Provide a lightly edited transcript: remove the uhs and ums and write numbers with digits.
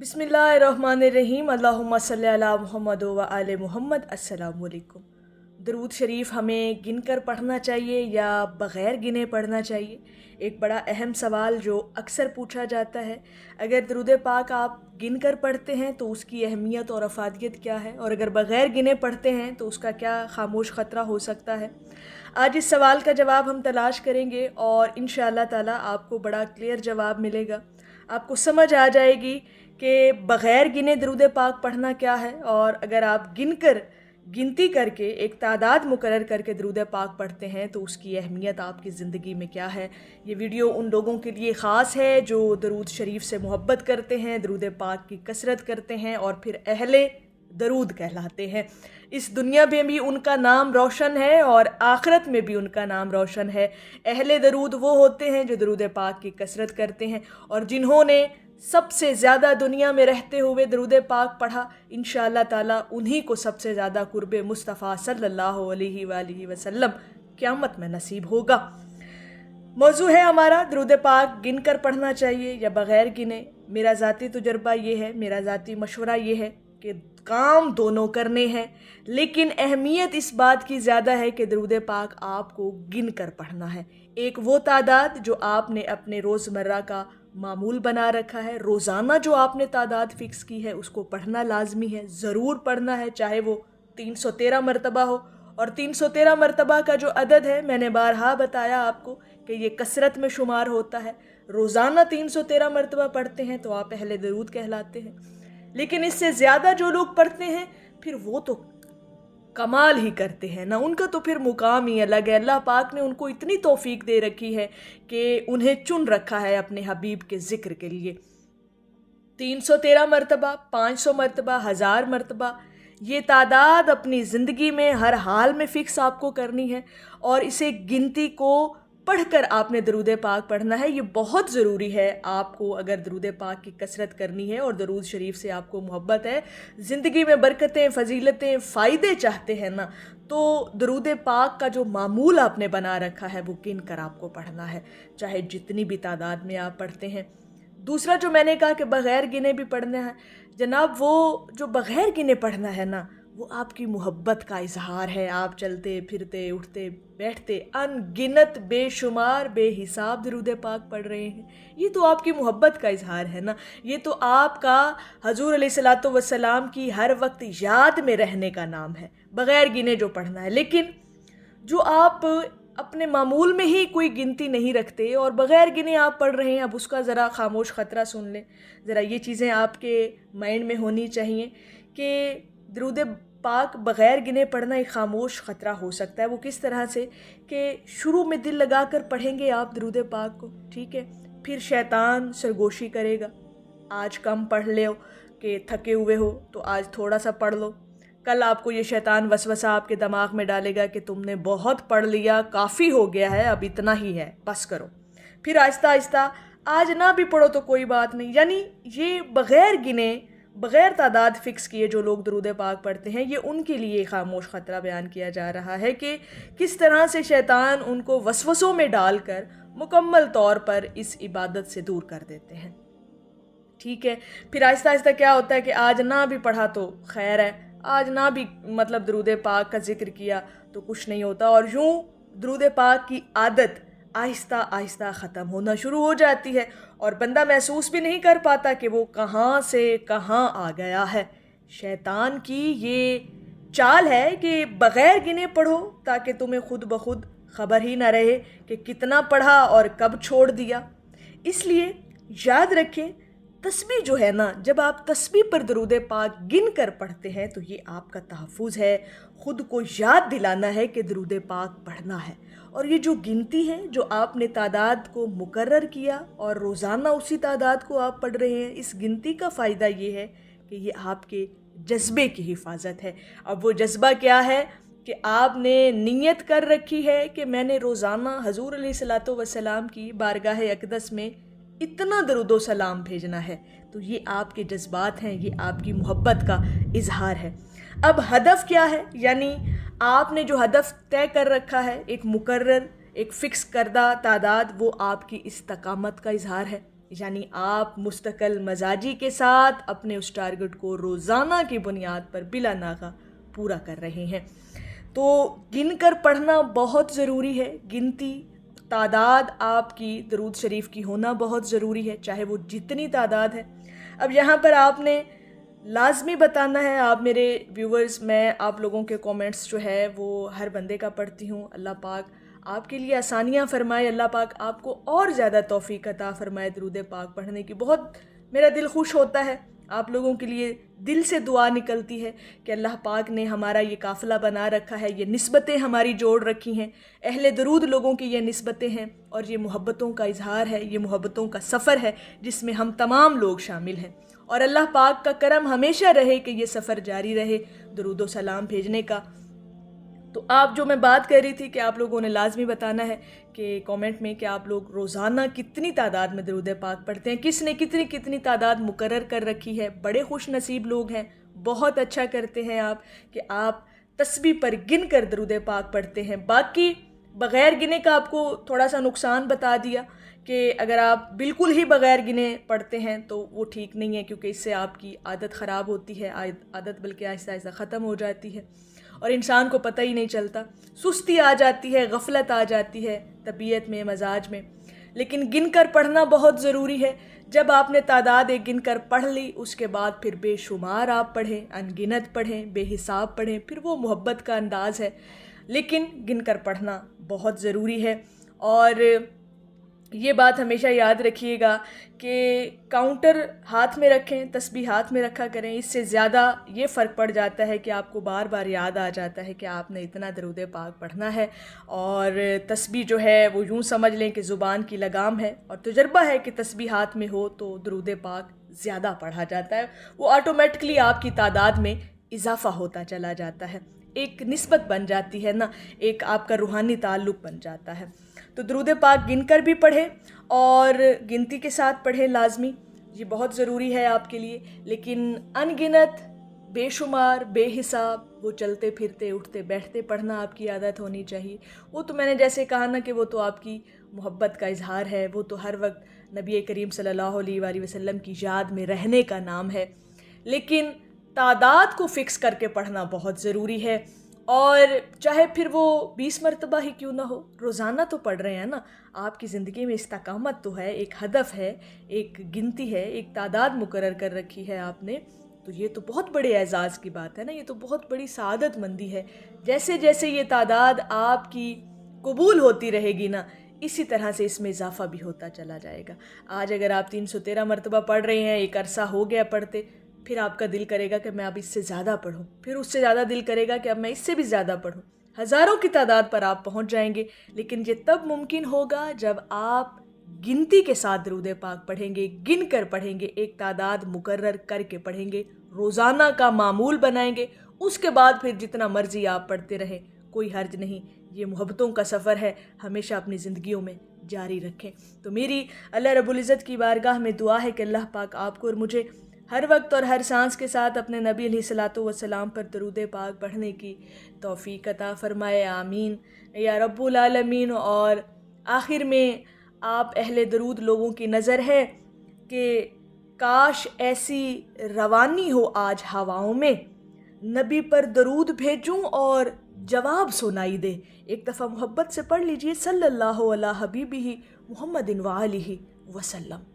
बिस्मिल्लाहिर्रहमानिर्रहीम अल्लाहुम्मा सल्ली अला मुहम्मद व आले मुहम्मद। अस्सलामु अलैकुम। दरूद शरीफ हमें गिनकर पढ़ना चाहिए या बग़ैर गिने पढ़ना चाहिए? एक बड़ा अहम सवाल जो अक्सर पूछा जाता है। अगर दरूद पाक आप गिनकर पढ़ते हैं तो उसकी अहमियत और अफादियत क्या है, और अगर बग़ैर गिने पढ़ते हैं तो उसका क्या खामोश ख़तरा हो सकता है। आज इस सवाल का जवाब हम तलाश करेंगे और इंशाअल्लाह ताला आपको बड़ा क्लियर जवाब मिलेगा। आपको समझ आ जाएगी कि बग़ैर गिने दरूद पाक पढ़ना क्या है, और अगर आप गिनती करके एक तादाद मुकर्रर करके दरूद पाक पढ़ते हैं तो उसकी अहमियत आपकी ज़िंदगी में क्या है। ये वीडियो उन लोगों के लिए ख़ास है जो दरूद शरीफ से मोहब्बत करते हैं, दरूद पाक की कसरत करते हैं और फिर अहले दरूद कहलाते हैं। इस दुनिया में भी उनका नाम रोशन है और आखिरत में भी उनका नाम रोशन है। अहले दरूद वो होते हैं जो दरूद पाक की कसरत करते हैं और जिन्होंने सबसे ज़्यादा दुनिया में रहते हुए दरूद पाक पढ़ा, इंशाअल्लाह ताला उन्हीं को सबसे ज़्यादा कुर्बे मुस्तफ़ा सल्लल्लाहु अलैहि वसल्लम क़यामत में नसीब होगा। मौजू है हमारा दरूद पाक गिनकर पढ़ना चाहिए या बग़ैर गिने। मेरा ज़ाती तजुर्बा ये है, मेरा ज़ाती मशवरा ये है कि काम दोनों करने हैं, लेकिन अहमियत इस बात की ज़्यादा है कि दरूद पाक आपको गिन कर पढ़ना है। एक वो तादाद जो आपने अपने रोज़मर्रा का मामूल बना रखा है, रोज़ाना जो आपने तादाद फ़िक्स की है उसको पढ़ना लाजमी है, ज़रूर पढ़ना है, चाहे वो 313 मरतबा हो। और 313 मरतबा का जो अदद है, मैंने बारहा बताया आपको कि ये कसरत में शुमार होता है। रोज़ाना 313 मरतबा पढ़ते हैं तो आप अहले दरूद कहलाते हैं। लेकिन इससे ज़्यादा जो लोग पढ़ते हैं फिर वो तो कमाल ही करते हैं ना, उनका तो फिर मुकाम ही अलग है। अल्लाह पाक ने उनको इतनी तौफीक दे रखी है कि उन्हें चुन रखा है अपने हबीब के ज़िक्र के लिए। 313 मरतबा, 500 मरतबा, 1000 मरतबा, ये तादाद अपनी ज़िंदगी में हर हाल में फ़िक्स आपको करनी है और इसे गिनती को पढ़कर आपने दरूद पाक पढ़ना है। ये बहुत ज़रूरी है आपको, अगर दरूद पाक की कसरत करनी है और दरूद शरीफ से आपको मोहब्बत है, ज़िंदगी में बरकतें, फ़जीलतें, फ़ायदे चाहते हैं ना, तो दरूद पाक का जो मामूल आपने बना रखा है वो गिन कर आपको पढ़ना है, चाहे जितनी भी तादाद में आप पढ़ते हैं। दूसरा जो मैंने कहा कि बग़ैर गिने भी पढ़ना है, जनाब वो जो बग़ैर गिने पढ़ना है ना, वो आपकी मोहब्बत का इजहार है। आप चलते फिरते उठते बैठते अनगिनत बेशुमार बेहिसाब दरूद पाक पढ़ रहे हैं, ये तो आपकी मोहब्बत का इजहार है ना। ये तो आपका हजूर अलैहिस्सलातु वस्सलाम की हर वक्त याद में रहने का नाम है, बग़ैर गिने जो पढ़ना है। लेकिन जो आप अपने मामूल में ही कोई गिनती नहीं रखते और बग़ैर गिने आप पढ़ रहे हैं, अब उसका ज़रा खामोश ख़तरा सुन लें। ज़रा ये चीज़ें आपके माइंड में होनी चाहिए कि दरूद पाक बग़ैर गिने पढ़ना एक खामोश ख़तरा हो सकता है। वो किस तरह से कि शुरू में दिल लगा कर पढ़ेंगे आप दरूद पाक को, ठीक है, फिर शैतान सरगोशी करेगा। आज कम पढ़ लो कि थके हुए हो तो आज थोड़ा सा पढ़ लो। कल आपको ये शैतान वसवसा आपके दिमाग में डालेगा कि तुमने बहुत पढ़ लिया, काफ़ी हो गया है, अब इतना ही है, बस करो। फिर आहिस्ता आहिस्ता आज ना भी पढ़ो तो कोई बात नहीं। यानी ये बग़ैर गिने, बग़ैर तादाद फ़िक्स किए जो लोग दरूद पाक पढ़ते हैं, ये उनके लिए खामोश ख़तरा बयान किया जा रहा है कि किस तरह से शैतान उनको वसवसों में डालकर मुकम्मल तौर पर इस इबादत से दूर कर देते हैं, ठीक है। फिर आहिस्ता आहिस्ता क्या होता है कि आज ना भी पढ़ा तो खैर है, आज ना भी मतलब दरूद पाक का ज़िक्र किया तो कुछ नहीं होता, और यूँ दरूद पाक की आदत आहिस्ता आहिस्ता ख़त्म होना शुरू हो जाती है और बंदा महसूस भी नहीं कर पाता कि वो कहाँ से कहाँ आ गया है। शैतान की ये चाल है कि बग़ैर गिने पढ़ो ताकि तुम्हें खुद ब खुद ख़बर ही ना रहे कि कितना पढ़ा और कब छोड़ दिया। इसलिए याद रखें, तस्बीह जो है ना, जब आप तस्बीह पर दरूद पाक गिन कर पढ़ते हैं तो ये आपका तहफ़्फ़ुज़ है, ख़ुद को याद दिलाना है कि दरूद पाक पढ़ना है। और ये जो गिनती है, जो आपने तादाद को मुकर्रर किया और रोज़ाना उसी तादाद को आप पढ़ रहे हैं, इस गिनती का फ़ायदा ये है कि ये आपके जज्बे की हिफाजत है। अब वो जज्बा क्या है कि आपने नीयत कर रखी है कि मैंने रोज़ाना हजूर अलैहिस्सलातु वस्सलाम की बारगाह अक़दस में इतना दरूद व सलाम भेजना है, तो ये आपके जज्बात हैं, ये आपकी मोहब्बत का इजहार है। अब हदफ क्या है, यानी आपने जो हदफ तय कर रखा है, एक मुकर्रर, एक फ़िक्स करदा तादाद, वो आपकी इस्तकामत का इजहार है। یعنی آپ مستقل مزاجی کے ساتھ اپنے اس ٹارگٹ کو روزانہ کی بنیاد پر بلا ناغہ پورا کر رہے ہیں۔ تو گن کر پڑھنا بہت ضروری ہے، گنتی تعداد آپ کی درود شریف کی ہونا بہت ضروری ہے، چاہے وہ جتنی تعداد ہے۔ اب یہاں پر آپ نے لازمی بتانا ہے، آپ میرے ویورز، میں آپ لوگوں کے کومنٹس جو ہے وہ ہر بندے کا پڑھتی ہوں۔ اللہ پاک آپ کے لیے آسانیاں فرمائے، اللہ پاک آپ کو اور زیادہ توفیق عطا فرمائے درود پاک پڑھنے کی۔ بہت میرا دل خوش ہوتا ہے، آپ لوگوں کے لیے دل سے دعا نکلتی ہے کہ اللہ پاک نے ہمارا یہ قافلہ بنا رکھا ہے، یہ نسبتیں ہماری جوڑ رکھی ہیں، اہل درود لوگوں کی یہ نسبتیں ہیں، اور یہ محبتوں کا اظہار ہے، یہ محبتوں کا سفر ہے جس میں ہم تمام لوگ شامل ہیں۔ اور اللہ پاک کا کرم ہمیشہ رہے کہ یہ سفر جاری رہے درود و سلام بھیجنے کا۔ تو آپ جو میں بات کر رہی تھی کہ آپ لوگوں نے لازمی بتانا ہے کہ کومنٹ میں کہ آپ لوگ روزانہ کتنی تعداد میں درود پاک پڑھتے ہیں، کس نے کتنی تعداد مقرر کر رکھی ہے۔ بڑے خوش نصیب لوگ ہیں، بہت اچھا کرتے ہیں آپ کہ آپ تسبیح پر گن کر درود پاک پڑھتے ہیں۔ باقی بغیر گنے کا آپ کو تھوڑا سا نقصان بتا دیا کہ اگر آپ بالکل ہی بغیر گنے پڑھتے ہیں تو وہ ٹھیک نہیں ہے، کیونکہ اس سے آپ کی عادت خراب ہوتی ہے، عادت بلکہ آہستہ آہستہ ختم ہو جاتی ہے اور انسان کو پتہ ہی نہیں چلتا، سستی آ جاتی ہے، غفلت آ جاتی ہے طبیعت میں، مزاج میں۔ لیکن گن کر پڑھنا بہت ضروری ہے۔ جب آپ نے تعداد ایک گن کر پڑھ لی، اس کے بعد پھر بے شمار آپ پڑھیں، ان گنت پڑھیں، بے حساب پڑھیں، پھر وہ محبت کا انداز ہے، لیکن گن کر پڑھنا بہت ضروری ہے۔ اور یہ بات ہمیشہ یاد رکھیے گا کہ کاؤنٹر ہاتھ میں رکھیں، تسبیح ہاتھ میں رکھا کریں، اس سے زیادہ یہ فرق پڑ جاتا ہے کہ آپ کو بار بار یاد آ جاتا ہے کہ آپ نے اتنا درود پاک پڑھنا ہے، اور تسبیح جو ہے وہ یوں سمجھ لیں کہ زبان کی لگام ہے، اور تجربہ ہے کہ تسبیح ہاتھ میں ہو تو درود پاک زیادہ پڑھا جاتا ہے، وہ آٹومیٹکلی آپ کی تعداد میں اضافہ ہوتا چلا جاتا ہے، ایک نسبت بن جاتی ہے نا، ایک آپ کا روحانی تعلق بن جاتا ہے۔ تو درود پاک گن کر بھی پڑھیں اور گنتی کے ساتھ پڑھیں، لازمی، یہ بہت ضروری ہے آپ کے لیے، لیکن ان گنت، بے شمار، بے حساب، وہ چلتے پھرتے اٹھتے بیٹھتے پڑھنا آپ کی عادت ہونی چاہیے۔ وہ تو میں نے جیسے کہا نا کہ وہ تو آپ کی محبت کا اظہار ہے، وہ تو ہر وقت نبی کریم صلی اللہ علیہ وآلہ وسلم کی یاد میں رہنے کا نام ہے، لیکن تعداد کو فکس کر کے پڑھنا بہت ضروری ہے۔ اور چاہے پھر وہ 20 مرتبہ ہی کیوں نہ ہو، روزانہ تو پڑھ رہے ہیں نا، آپ کی زندگی میں استقامت تو ہے، ایک ہدف ہے، ایک گنتی ہے، ایک تعداد مقرر کر رکھی ہے آپ نے، تو یہ تو بہت بڑے اعزاز کی بات ہے نا، یہ تو بہت بڑی سعادت مندی ہے۔ جیسے جیسے یہ تعداد آپ کی قبول ہوتی رہے گی نا، اسی طرح سے اس میں اضافہ بھی ہوتا چلا جائے گا۔ آج اگر آپ 313 مرتبہ پڑھ رہے ہیں، ایک عرصہ ہو گیا پڑھتے، پھر آپ کا دل کرے گا کہ میں اب اس سے زیادہ پڑھوں، پھر اس سے زیادہ دل کرے گا کہ اب میں اس سے بھی زیادہ پڑھوں، ہزاروں کی تعداد پر آپ پہنچ جائیں گے۔ لیکن یہ تب ممکن ہوگا جب آپ گنتی کے ساتھ درود پاک پڑھیں گے، گن کر پڑھیں گے، ایک تعداد مقرر کر کے پڑھیں گے، روزانہ کا معمول بنائیں گے، اس کے بعد پھر جتنا مرضی آپ پڑھتے رہیں، کوئی حرج نہیں۔ یہ محبتوں کا سفر ہے، ہمیشہ اپنی زندگیوں میں جاری رکھیں۔ تو میری اللہ رب العزت کی بارگاہ میں دعا ہے کہ اللہ پاک آپ کو اور مجھے ہر وقت اور ہر سانس کے ساتھ اپنے نبی علیہ الصلاۃ والسلام پر درود پاک پڑھنے کی توفیق عطا فرمائے، آمین یا رب العالمین۔ اور آخر میں آپ اہل درود لوگوں کی نظر ہے کہ کاش ایسی روانی ہو آج ہواؤں میں، نبی پر درود بھیجوں اور جواب سنائی دے۔ ایک دفعہ محبت سے پڑھ لیجئے، صلی اللہ علیہ حبیبہ محمد وآلہ وسلم۔